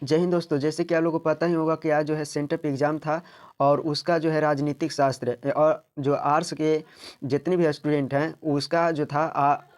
जय हिंद दोस्तों। जैसे कि आप लोगों को पता ही होगा कि आज जो है सेंटअप एग्ज़ाम था और उसका जो है राजनीतिक शास्त्र और जो आर्ट्स के जितने भी स्टूडेंट हैं उसका जो था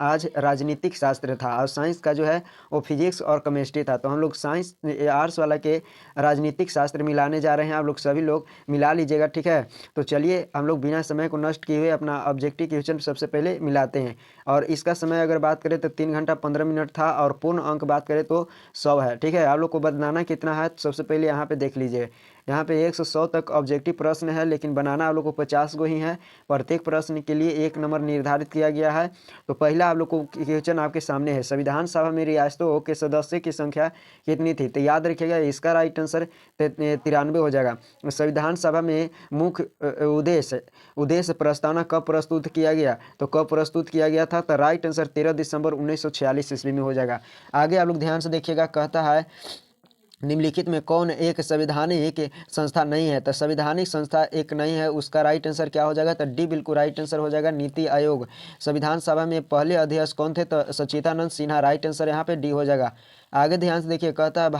आज राजनीतिक शास्त्र था और साइंस का जो है वो फिजिक्स और केमिस्ट्री था। तो हम लोग साइंस आर्ट्स वाला के राजनीतिक शास्त्र मिलाने जा रहे हैं। आप लोग सभी लोग मिला लीजिएगा, ठीक है। तो चलिए हम लोग बिना समय को नष्ट किए हुए अपना ऑब्जेक्टिव क्वेश्चन सबसे पहले मिलाते हैं। और इसका समय अगर बात करें तो 3 घंटा 15 मिनट था और पूर्ण अंक बात करें तो 100 है, ठीक है। आप लोग को बनाना कितना है तो सबसे पहले यहाँ पे देख लीजिए। यहाँ पे 1 से 100 तक ऑब्जेक्टिव प्रश्न है, लेकिन बनाना आप लोग को 50 गो ही है। प्रत्येक प्रश्न के लिए 1 नंबर निर्धारित किया गया है। तो पहला आप लोग को क्वेश्चन आपके सामने है, संविधान सभा में रियासतों के सदस्य की संख्या कितनी थी। तो याद रखिएगा इसका राइट आंसर 93 हो जाएगा। संविधान सभा में मुख्य उद्देश्य प्रस्तावना कब प्रस्तुत किया गया, तो कब प्रस्तुत किया गया था, तो राइट आंसर 13 दिसंबर 1946 ईस्वी में हो जाएगा। आगे आप लोग ध्यान से देखिएगा, कहता है निम्नलिखित में कौन एक संवैधानिक संस्था नहीं है। तो संवैधानिक संस्था एक नहीं है, उसका राइट आंसर क्या हो जाएगा, तो डी बिल्कुल राइट आंसर हो जाएगा, नीति आयोग। संविधान सभा में पहले अध्यक्ष कौन थे, तो सच्चिदानंद सिन्हा, राइट आंसर यहाँ पे डी हो जाएगा। आगे ध्यान से देखिए, कहता है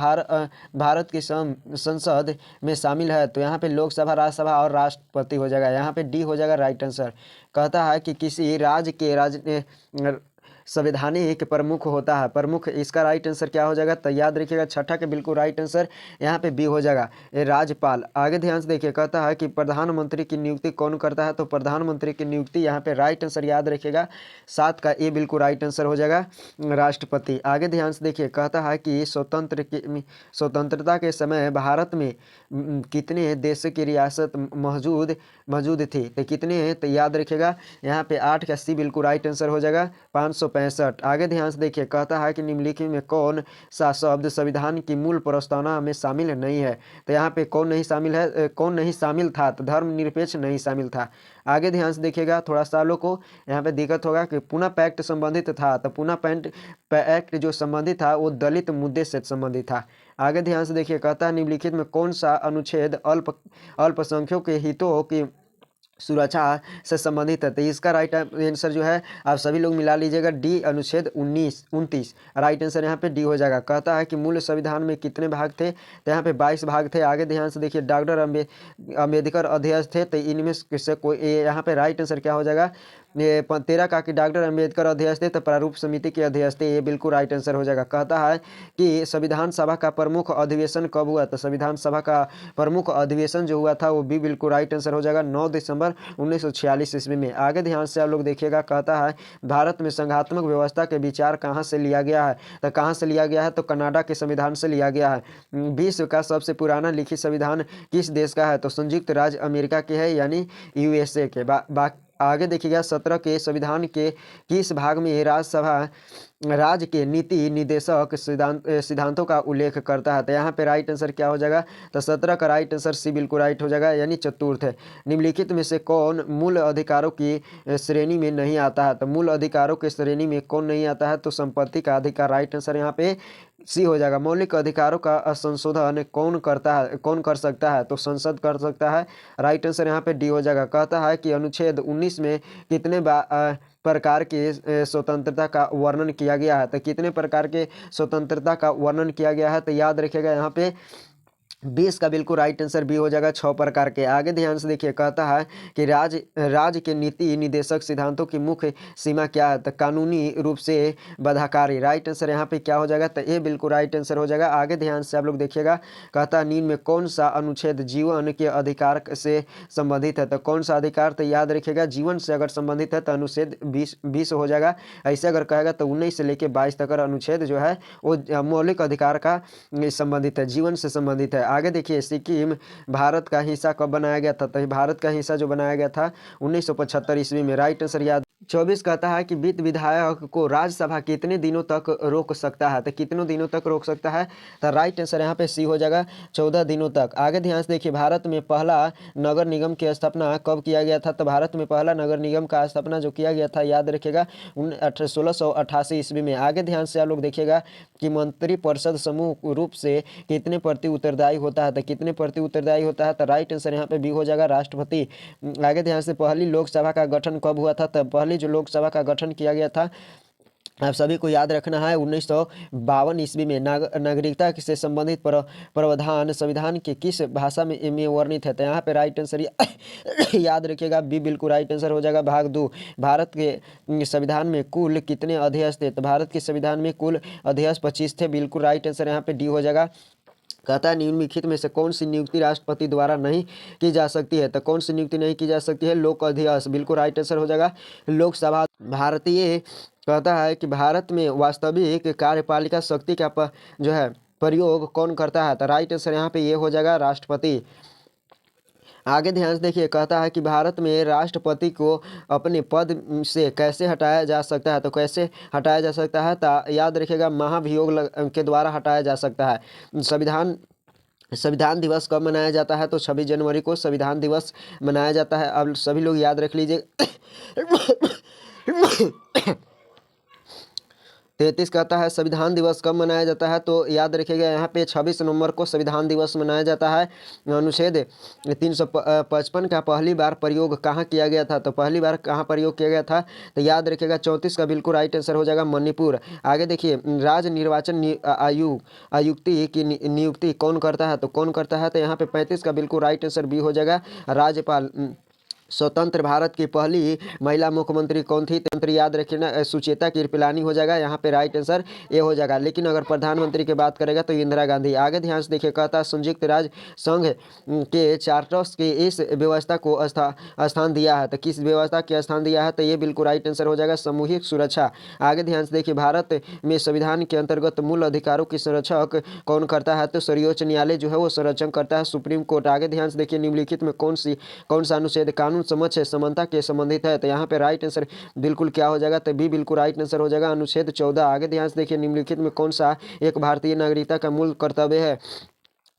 भारत की संसद में शामिल है, तो यहाँ पे लोकसभा, राज्यसभा और राष्ट्रपति हो जाएगा, यहाँ पे डी हो जाएगा राइट आंसर। कहता है कि किसी राज्य के संवैधानिक प्रमुख होता है, प्रमुख, इसका राइट आंसर क्या हो जाएगा, तो याद रखिएगा छठा के बिल्कुल राइट आंसर यहाँ पे बी हो जाएगा, ये राज्यपाल। आगे ध्यान से देखिए, कहता है कि प्रधानमंत्री की नियुक्ति कौन करता है, तो प्रधानमंत्री की नियुक्ति यहाँ पे राइट आंसर याद रखिएगा 7 का ए बिल्कुल राइट आंसर हो जाएगा, राष्ट्रपति। आगे ध्यान से देखिए, कहता है कि स्वतंत्रता के समय भारत में कितने देशों की रियासत मौजूद थी, तो कितने हैं, तो याद रखिएगा यहाँ पे 8 का सी बिल्कुल राइट आंसर हो जाएगा, 565। आगे ध्यान से देखिए, कहता है कि निम्नलिखित में कौन सा शब्द संविधान की मूल प्रस्तावना में शामिल नहीं है। तो यहाँ पे कौन नहीं शामिल है, कौन नहीं शामिल था, तो धर्मनिरपेक्ष नहीं शामिल था। आगे ध्यान से देखिएगा, थोड़ा सा लोग को यहाँ पे दिक्कत होगा कि पुनः पैक्ट संबंधित था, तो पुनः पैक्ट जो संबंधित था वो दलित मुद्दे से संबंधित था। आगे ध्यान से देखिए, कहता है निम्नलिखित में कौन सा अनुच्छेद अल्पसंख्यकों के हितों की सुरक्षा से संबंधित है। तो इसका राइट आंसर जो है आप सभी लोग मिला लीजिएगा, डी अनुच्छेद 29 राइट आंसर यहाँ पे डी हो जाएगा। कहता है कि मूल संविधान में कितने भाग थे, तो यहाँ पे 22 भाग थे। आगे ध्यान से देखिए, डॉक्टर अम्बेडकर अध्यक्ष थे, तो इनमें से कोई यहाँ पे राइट आंसर क्या हो जाएगा, ये 13 का कि डॉक्टर अम्बेडकर अध्यक्ष थे, तो प्रारूप समिति के अध्यक्ष थे, ये बिल्कुल राइट आंसर हो जाएगा। कहता है कि संविधान सभा का प्रमुख अधिवेशन कब हुआ, तो संविधान सभा का प्रमुख अधिवेशन जो हुआ था वो भी बिल्कुल राइट आंसर हो जाएगा, 9 दिसंबर 1946 ईस्वी में। आगे ध्यान से आप लोग देखिएगा, कहता है भारत में संघात्मक व्यवस्था के विचार कहाँ से लिया गया है, तो कहाँ से लिया गया है, तो कनाडा के संविधान से लिया गया है। विश्व का सबसे पुराना लिखित संविधान किस देश का है, तो संयुक्त राज्य अमेरिका के है, यानी यूएसए के। आगे देखिएगा, 17 के संविधान के किस भाग में राज्यसभा राज्य के नीति निदेशक सिद्धांतों का उल्लेख करता है, तो यहाँ पे राइट आंसर क्या हो जाएगा, तो 17 का राइट आंसर सी बिल्कुल राइट हो जाएगा, यानी चतुर्थ है। निम्नलिखित में से कौन मूल अधिकारों की श्रेणी में नहीं आता है, तो मूल अधिकारों की श्रेणी में कौन नहीं आता है, तो संपत्ति का अधिकार, राइट आंसर यहाँ पे सी हो जाएगा। मौलिक अधिकारों का संशोधन कौन करता है, कौन कर सकता है, तो संसद कर सकता है, राइट आंसर यहाँ पे डी हो जाएगा। कहता है कि अनुच्छेद 19 में कितने प्रकार की स्वतंत्रता का वर्णन किया गया है, तो कितने प्रकार के स्वतंत्रता का वर्णन किया गया है, तो याद रखिएगा यहाँ पे 20 का बिल्कुल राइट आंसर बी हो जाएगा, 6 प्रकार के। आगे ध्यान से देखिए, कहता है कि राज्य के नीति निदेशक सिद्धांतों की मुख्य सीमा क्या है, तो कानूनी रूप से बाध्यकारी, राइट आंसर यहाँ पे क्या हो जाएगा, तो ये बिल्कुल राइट आंसर हो जाएगा। आगे ध्यान से आप लोग देखिएगा, कहता है निम्न में कौन सा अनुच्छेद जीवन के अधिकार से संबंधित है, तो कौन सा अधिकार, तो याद रखिएगा जीवन से अगर संबंधित है तो अनुच्छेद 20 हो जाएगा। ऐसे अगर कहेगा तो 19 से लेकर 22 तक अनुच्छेद जो है वो मौलिक अधिकार का संबंधित है, जीवन से संबंधित है। आगे देखिए, सिक्किम भारत का हिस्सा कब बनाया गया था, तो भारत का हिस्सा जो बनाया गया था 1975 ईस्वी में, राइट आंसर याद। 24 कहता है कि वित्त विधायक को राज्यसभा कितने दिनों तक रोक सकता है, तो कितनों दिनों तक रोक सकता है, तो राइट आंसर यहाँ पे सी हो जाएगा, 14 दिनों तक। आगे ध्यान से देखिए, भारत में पहला नगर निगम की स्थापना कब किया गया था, तो भारत में पहला नगर निगम का स्थापना जो किया गया था याद रखिएगा 1688 ईस्वी में। आगे ध्यान से आप लोग देखिएगा कि मंत्रिपरिषद समूह रूप से कितने प्रति उत्तरदायी होता है, तो कितने प्रति उत्तरदायी होता है, तो राइट आंसर यहाँ पे बी हो जाएगा, राष्ट्रपति। आगे ध्यान से पहली लोकसभा का गठन कब हुआ था, तो पहली जो लोकसभा का गठन किया गया था आप सभी को याद रखना है 1952 ईस्वी में नागरिकता से संबंधित प्रावधान संविधान के किस भाषा में वर्णित है। तो यहाँ पे राइट आंसर याद रखिएगा बी बिल्कुल राइट आंसर हो जाएगा। भाग 2, भारत के संविधान में कुल कितने अध्यक्ष थे। तो भारत के संविधान में कुल अध्यक्ष 25 थे, बिल्कुल राइट आंसर यहाँ पे डी हो जाएगा। कहता है निम्नलिखित में से कौन सी नियुक्ति राष्ट्रपति द्वारा नहीं की जा सकती है। तो कौन सी नियुक्ति नहीं की जा सकती है, लोक अध्यक्ष, बिल्कुल राइट आंसर हो जाएगा लोकसभा। भारतीय कहता है कि भारत में वास्तविक कार्यपालिका शक्ति का जो है प्रयोग कौन करता है। तो राइट आंसर यहाँ पे ये हो जाएगा राष्ट्रपति। आगे ध्यान से देखिए, कहता है कि भारत में राष्ट्रपति को अपने पद से कैसे हटाया जा सकता है। तो कैसे हटाया जा सकता है, तो याद रखिएगा महाभियोग के द्वारा हटाया जा सकता है। संविधान दिवस कब मनाया जाता है। तो 26 जनवरी को संविधान दिवस मनाया जाता है। अब सभी लोग याद रख लीजिए 33 कहता है संविधान दिवस कब मनाया जाता है। तो याद रखिएगा यहाँ पे 26 नवंबर को संविधान दिवस मनाया जाता है। अनुच्छेद 355 का पहली बार प्रयोग कहाँ किया गया था। तो पहली बार कहाँ प्रयोग किया गया था, तो याद रखिएगा 34 का बिल्कुल राइट आंसर हो जाएगा मणिपुर। आगे देखिए, राज्य निर्वाचन आयुक्ति की नियुक्ति कौन करता है। तो कौन करता है, तो यहाँ पे 35 का बिल्कुल राइट आंसर बी हो जाएगा राज्यपाल। स्वतंत्र भारत की पहली महिला मुख्यमंत्री कौन थी। तंत्र याद रखना सुचेता कृपलानी हो जाएगा, यहाँ पे राइट आंसर ए हो जाएगा। लेकिन अगर प्रधानमंत्री की बात करेगा तो इंदिरा गांधी। आगे ध्यान से देखिए, कहता है संयुक्त राज्य संघ के चार्टर्स के इस व्यवस्था को स्थान दिया है। तो किस व्यवस्था के स्थान दिया है, तो ये बिल्कुल राइट आंसर हो जाएगा सामूहिक सुरक्षा। आगे ध्यान से देखिए, भारत में संविधान के अंतर्गत मूल अधिकारों की संरक्षक कौन करता है। तो सर्वोच्च न्यायालय जो है वो संरक्षण करता है, सुप्रीम कोर्ट। आगे ध्यान से देखिए, निम्नलिखित में कौन सा अनुच्छेद कानून समझ समानता के संबंधित है। तो यहाँ पे राइट आंसर बिल्कुल क्या हो जाएगा, तो बी बिल्कुल राइट आंसर हो जाएगा अनुच्छेद 14। आगे ध्यान से देखिए, निम्नलिखित में कौन सा एक भारतीय नागरिकता का मूल कर्तव्य है।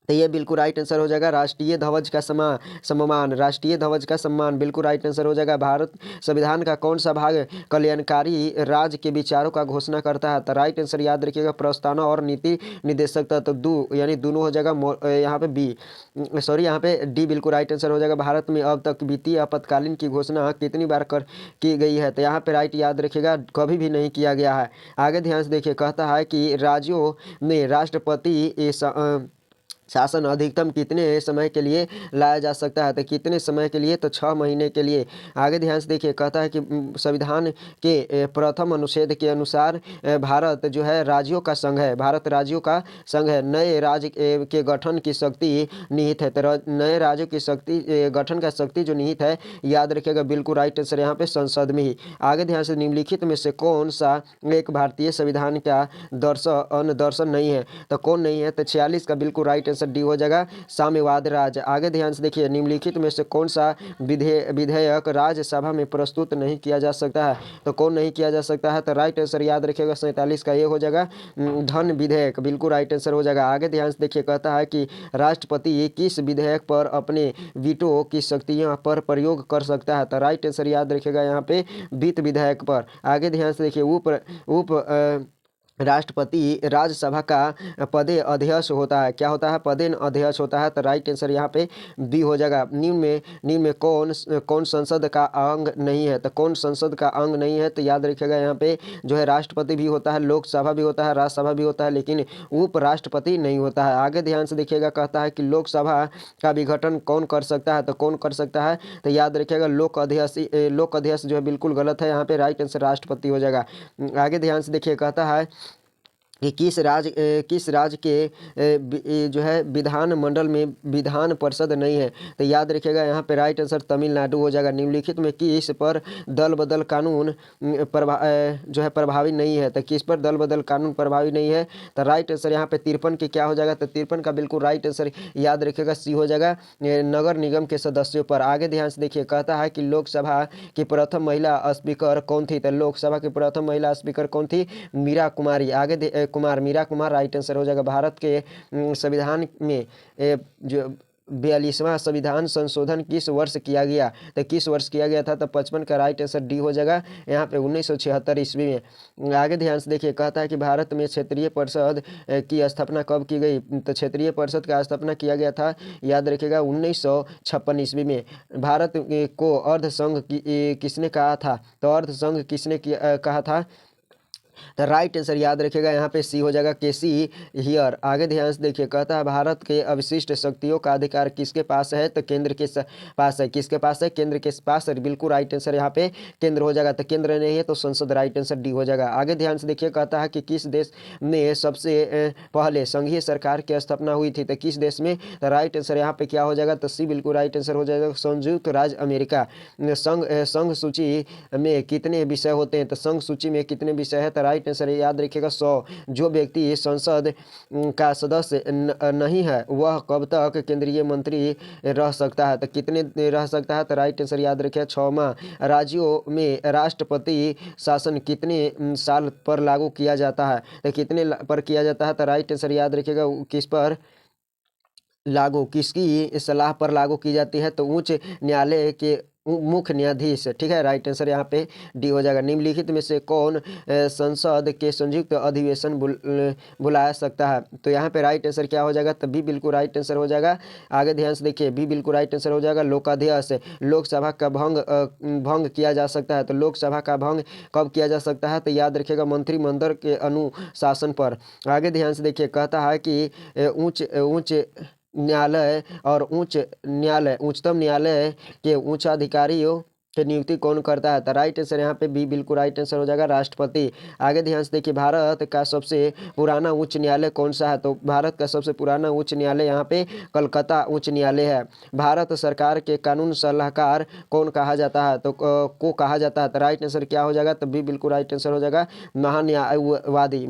तो ये बिल्कुल राइट आंसर हो जाएगा राष्ट्रीय ध्वज का सम्मान, राष्ट्रीय ध्वज का सम्मान, बिल्कुल राइट आंसर हो जाएगा। भारत संविधान का कौन सा भाग कल्याणकारी राज्य के विचारों का घोषणा करता है। तो राइट आंसर याद रखिएगा प्रस्तावना और नीति निर्देशक तत्व यानी दोनों हो जाएगा यहाँ पे बी, सॉरी यहाँ पे डी बिल्कुल राइट आंसर हो जाएगा। भारत में अब तक वित्तीय आपातकालीन की घोषणा कितनी बार की गई है। तो यहाँ पे राइट याद रखिएगा कभी भी नहीं किया गया है। आगे ध्यान से देखिए, कहता है कि राज्यों में राष्ट्रपति शासन अधिकतम कितने समय के लिए लाया जा सकता है। तो कितने समय के लिए, तो 6 महीने के लिए। आगे ध्यान से देखिए, कहता है कि संविधान के प्रथम अनुच्छेद के अनुसार भारत जो है राज्यों का संघ है, भारत राज्यों का संघ है। नए राज्य के गठन की शक्ति निहित है। तो नए राज्यों की शक्ति गठन का शक्ति जो निहित है, याद रखिएगा बिल्कुल राइट आंसर यहाँ पे संसद में ही। आगे ध्यान से, निम्नलिखित में से कौन सा एक भारतीय संविधान का दर्शन नहीं है। तो कौन नहीं है, तो 46 का बिल्कुल राइट डी हो जाएगा साम्यवाद राज्य। आगे ध्यान से देखिए, निम्नलिखित में से कौन सा विधेयक राज्यसभा में प्रस्तुत नहीं किया जा सकता है। तो कौन नहीं किया जा सकता है, तो राइट आंसर याद रखिएगा 47 का ये हो जाएगा धन विधेयक, बिल्कुल राइट आंसर हो जाएगा। आगे ध्यान से देखिए, कहता है कि राष्ट्रपति किस विधेयक पर अपने वीटो की शक्तियां पर प्रयोग कर सकता है। तो राइट आंसर याद रखिएगा यहाँ पे वित्त विधेयक पर। आगे ध्यान से देखिए, उप राष्ट्रपति राज्यसभा का पदे अध्यक्ष होता है। क्या होता है, पदे अध्यक्ष होता है। तो राइट आंसर यहाँ पे बी हो जाएगा। निम्न में कौन संसद का अंग नहीं है। तो कौन संसद का अंग नहीं है, तो याद रखिएगा यहाँ पे जो है राष्ट्रपति भी होता है, लोकसभा भी होता है, राज्यसभा भी होता है, लेकिन उपराष्ट्रपति नहीं होता है। आगे ध्यान से देखिएगा, कहता है कि लोकसभा का विघटन कौन कर सकता है। तो कौन कर सकता है, तो याद रखिएगा लोक अध्यक्ष जो है बिल्कुल गलत है, यहाँ पे राइट आंसर राष्ट्रपति हो जाएगा। आगे ध्यान से देखिए, कहता है कि किस राज्य के जो है विधान मंडल में विधान परिषद नहीं है। तो याद रखिएगा यहाँ पे राइट आंसर तमिलनाडु हो जाएगा। निम्नलिखित में किस पर दल बदल कानून जो है प्रभावी नहीं है। तो किस पर दल बदल कानून प्रभावी नहीं है, तो राइट आंसर यहाँ पे 53 के क्या हो जाएगा, तो 53 का बिल्कुल राइट आंसर याद रखिएगा सी हो जाएगा नगर निगम के सदस्यों पर। आगे ध्यान से देखिए, कहता है कि लोकसभा की प्रथम महिला स्पीकर कौन थी। तो लोकसभा की प्रथम महिला स्पीकर कौन थी, मीरा कुमारी। आगे मीरा कुमार राइट आंसर हो जाएगा। भारत के संविधान में जो 42वां संविधान संशोधन किस वर्ष किया गया। तो किस वर्ष किया गया था, तो 55 का राइट आंसर डी हो जाएगा यहाँ पे 1976 ईस्वी में। आगे ध्यान से देखिए, कहता है कि भारत में क्षेत्रीय परिषद की स्थापना कब की गई। तो क्षेत्रीय परिषद का स्थापना किया गया था, याद रखिएगा 1956 ईस्वी में। भारत को अर्ध संघ किसने कहा था। तो अर्ध संघ किसने कहा था, तो राइट आंसर याद रखिएगा यहाँ पे सी हो जाएगा, केसी हियर। आगे ध्यान से देखिए, कहता है भारत के अवशिष्ट शक्तियों का अधिकार किसके पास है? तो केंद्र के पास है। किसके पास है? केंद्र के पास है। बिल्कुल राइट आंसर यहाँ पे केंद्र हो जाएगा। तो केंद्र नहीं है तो संसद, राइट आंसर डी हो जाएगा। आगे ध्यान से देखिए, कहता है कि किस देश में सबसे पहले संघीय सरकार की स्थापना हुई थी? तो किस देश में? तो राइट आंसर यहाँ पे क्या हो जाएगा? तो सी बिल्कुल राइट आंसर हो जाएगा, संयुक्त राज्य अमेरिका। संघ सूची में कितने विषय होते हैं? तो संघ सूची में कितने विषय है? तो राइट आंसर याद रखिएगा 100। जो व्यक्ति संसद का सदस्य नहीं है वह कब तक केंद्रीय मंत्री रह सकता है? तो कितने रह सकता है? तो राइट आंसर याद रखिएगा 6 माह। राज्यों में राष्ट्रपति शासन कितने साल पर लागू किया जाता है? तो कितने पर किया जाता है? तो राइट आंसर याद रखिएगा किस पर लागू, किसकी सलाह पर लागू की जाती है? तो उच्च न्यायालय के मुख्य न्यायाधीश। ठीक है, राइट आंसर यहाँ पे डी हो जाएगा। निम्नलिखित में से कौन संसद के संयुक्त अधिवेशन बुला सकता है? तो यहाँ पे राइट आंसर क्या हो जाएगा? तो बी बिल्कुल राइट आंसर हो जाएगा। आगे ध्यान से देखिए, बी बिल्कुल राइट आंसर हो जाएगा। लोकाध्यक्ष, लोकसभा का भंग किया जा सकता है। तो लोकसभा का भंग कब किया जा सकता है? तो याद रखिएगा मंत्रिमंडल के अनुशासन पर। आगे ध्यान से देखिए, कहता है कि उच्च न्यायालय और उच्चतम न्यायालय के उच्चाधिकारियों की नियुक्ति कौन करता है? तो राइट आंसर यहाँ पे बी बिल्कुल राइट आंसर हो जाएगा, राष्ट्रपति। आगे ध्यान से देखिए, भारत का सबसे पुराना उच्च न्यायालय कौन सा है? तो भारत का सबसे पुराना उच्च न्यायालय यहाँ पे कलकत्ता उच्च न्यायालय है। भारत सरकार के कानून सलाहकार कौन कहा जाता है? तो को कहा जाता है। तो राइट आंसर क्या हो जाएगा? तो बी बिल्कुल राइट आंसर हो जाएगा, महान्यायवादी।